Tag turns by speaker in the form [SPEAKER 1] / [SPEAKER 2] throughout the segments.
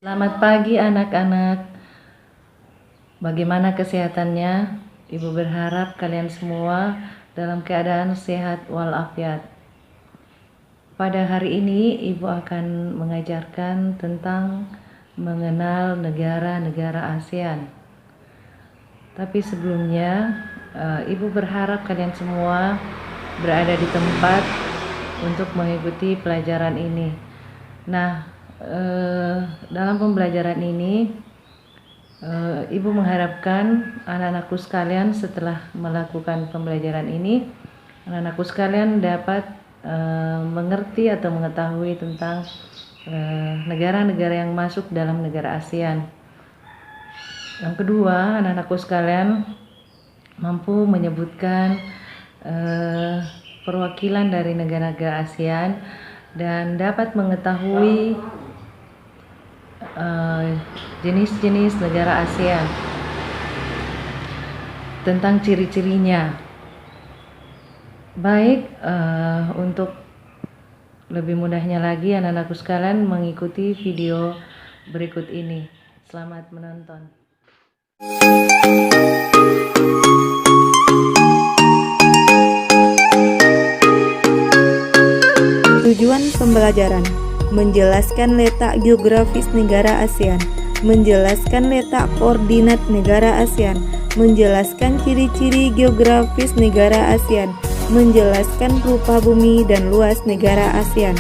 [SPEAKER 1] Selamat pagi anak-anak. Bagaimana kesehatannya? Ibu berharap kalian semua dalam keadaan sehat walafiat. Pada hari ini Ibu akan mengajarkan tentang mengenal negara-negara ASEAN. Tapi sebelumnya Ibu berharap kalian semua berada di tempat untuk mengikuti pelajaran ini. Nah, dalam pembelajaran ini Ibu mengharapkan anak-anakku sekalian setelah melakukan pembelajaran ini, anak-anakku sekalian dapat mengerti atau mengetahui tentang negara-negara yang masuk dalam negara ASEAN. Yang kedua, anak-anakku sekalian mampu menyebutkan perwakilan dari negara-negara ASEAN dan dapat mengetahui jenis-jenis negara ASEAN, tentang ciri-cirinya. Baik, untuk lebih mudahnya lagi anak-anakku sekalian mengikuti video berikut ini. Selamat menonton.
[SPEAKER 2] Tujuan pembelajaran: menjelaskan letak geografis negara ASEAN, menjelaskan letak koordinat negara ASEAN, menjelaskan ciri-ciri geografis negara ASEAN, menjelaskan rupa bumi dan luas negara ASEAN.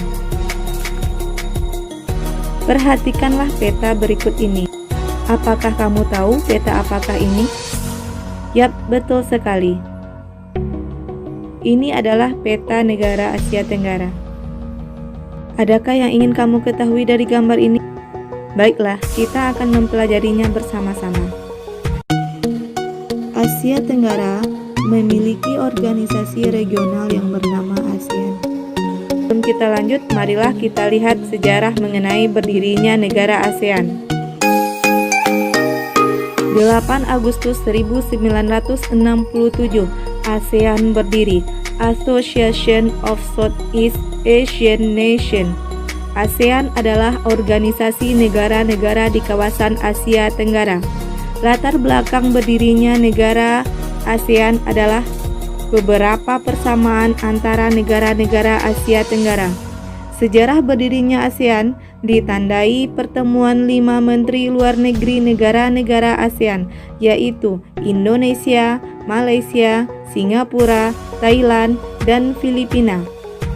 [SPEAKER 2] Perhatikanlah peta berikut ini. Apakah kamu tahu peta apakah ini? Yap, betul sekali. Ini adalah peta negara Asia Tenggara. Adakah yang ingin kamu ketahui dari gambar ini? Baiklah, kita akan mempelajarinya bersama-sama. Asia Tenggara memiliki organisasi regional yang bernama ASEAN. Sebelum kita lanjut, marilah kita lihat sejarah mengenai berdirinya negara ASEAN. 8 Agustus 1967, ASEAN berdiri, Association of Southeast Asian Nations. ASEAN adalah organisasi negara-negara di kawasan Asia Tenggara. Latar belakang berdirinya negara ASEAN adalah beberapa persamaan antara negara-negara Asia Tenggara. Sejarah berdirinya ASEAN ditandai pertemuan 5 menteri luar negeri negara-negara ASEAN, yaitu Indonesia, Malaysia, Singapura, Thailand, dan Filipina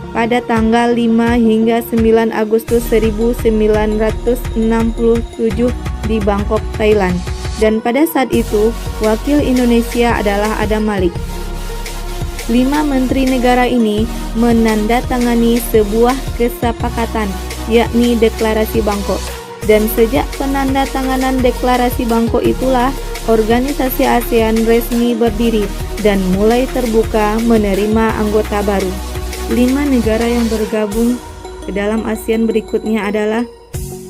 [SPEAKER 2] pada tanggal 5 hingga 9 Agustus 1967 di Bangkok, Thailand. Dan pada saat itu, wakil Indonesia adalah Adam Malik. 5 menteri negara ini menandatangani sebuah kesepakatan, yakni Deklarasi Bangkok. Dan sejak penandatanganan Deklarasi Bangkok itulah organisasi ASEAN resmi berdiri dan mulai terbuka menerima anggota baru. 5 negara yang bergabung ke dalam ASEAN berikutnya adalah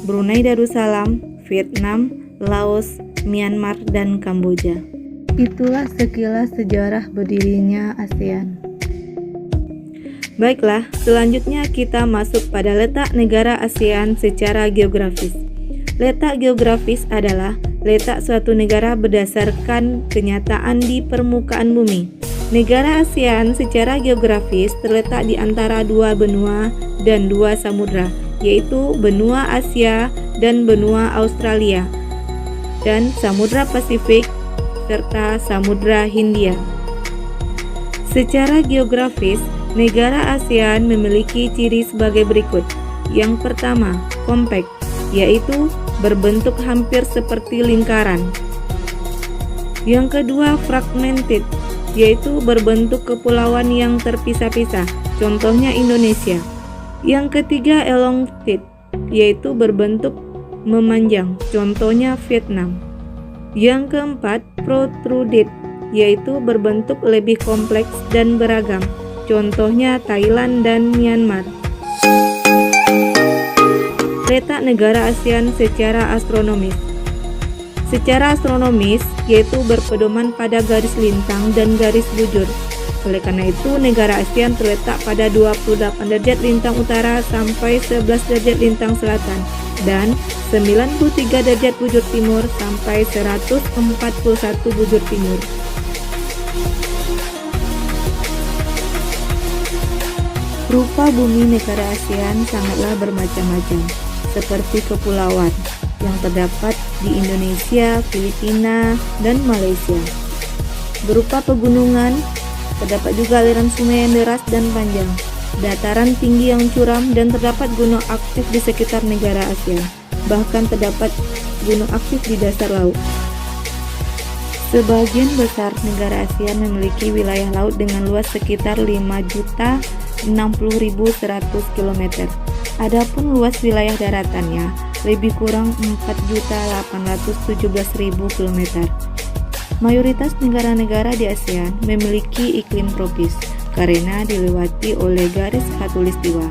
[SPEAKER 2] Brunei Darussalam, Vietnam, Laos, Myanmar, dan Kamboja. Itulah sekilas sejarah berdirinya ASEAN. Baiklah, selanjutnya kita masuk pada letak negara ASEAN secara geografis. Letak geografis adalah letak suatu negara berdasarkan kenyataan di permukaan bumi. Negara ASEAN secara geografis terletak di antara 2 benua dan 2 samudra, yaitu benua Asia dan benua Australia, dan Samudra Pasifik serta Samudra Hindia. Secara geografis, negara ASEAN memiliki ciri sebagai berikut. Yang pertama, kompak, yaitu berbentuk hampir seperti lingkaran. Yang kedua, fragmented, yaitu berbentuk kepulauan yang terpisah-pisah, contohnya Indonesia. Yang ketiga, elongated, yaitu berbentuk memanjang, contohnya Vietnam. Yang keempat, protruded, yaitu berbentuk lebih kompleks dan beragam, contohnya Thailand dan Myanmar. Letak negara ASEAN secara astronomis. Secara astronomis, yaitu berpedoman pada garis lintang dan garis bujur. Oleh karena itu, negara ASEAN terletak pada 28 derajat lintang utara sampai 11 derajat lintang selatan. dan 93 derajat bujur timur sampai 141 bujur timur. Rupa bumi negara ASEAN sangatlah bermacam-macam, seperti kepulauan yang terdapat di Indonesia, Filipina, dan Malaysia. Berupa pegunungan, terdapat juga aliran sungai yang deras dan panjang, dataran tinggi yang curam, dan terdapat gunung aktif di sekitar negara ASEAN. Bahkan terdapat gunung aktif di dasar laut. Sebagian besar negara ASEAN memiliki wilayah laut dengan luas sekitar 5.060.100 km. Adapun luas wilayah daratannya lebih kurang 4.817.000 km. Mayoritas negara-negara di ASEAN memiliki iklim tropis karena dilewati oleh garis khatulistiwa.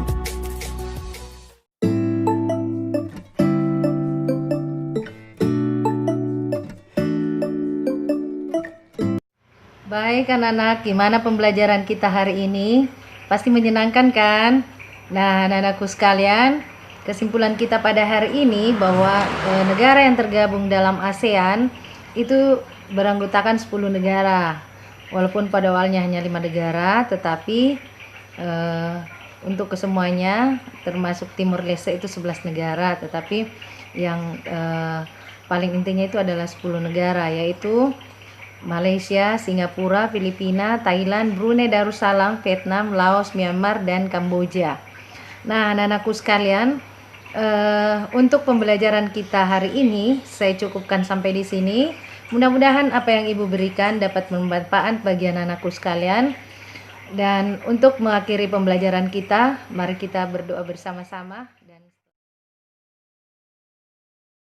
[SPEAKER 1] Baik anak-anak, gimana pembelajaran kita hari ini? Pasti menyenangkan kan? Nah anak-anakku sekalian, kesimpulan kita pada hari ini bahwa negara yang tergabung dalam ASEAN itu beranggotakan 10 negara. Walaupun pada awalnya hanya 5 negara, tetapi untuk kesemuanya termasuk Timur Leste itu 11 negara, tetapi yang paling intinya itu adalah 10 negara, yaitu Malaysia, Singapura, Filipina, Thailand, Brunei Darussalam, Vietnam, Laos, Myanmar, dan Kamboja. Nah anak-anakku sekalian, untuk pembelajaran kita hari ini saya cukupkan sampai di sini. Mudah-mudahan apa yang Ibu berikan dapat bermanfaat bagi anak-anakku sekalian. Dan untuk mengakhiri pembelajaran kita, mari kita berdoa bersama-sama.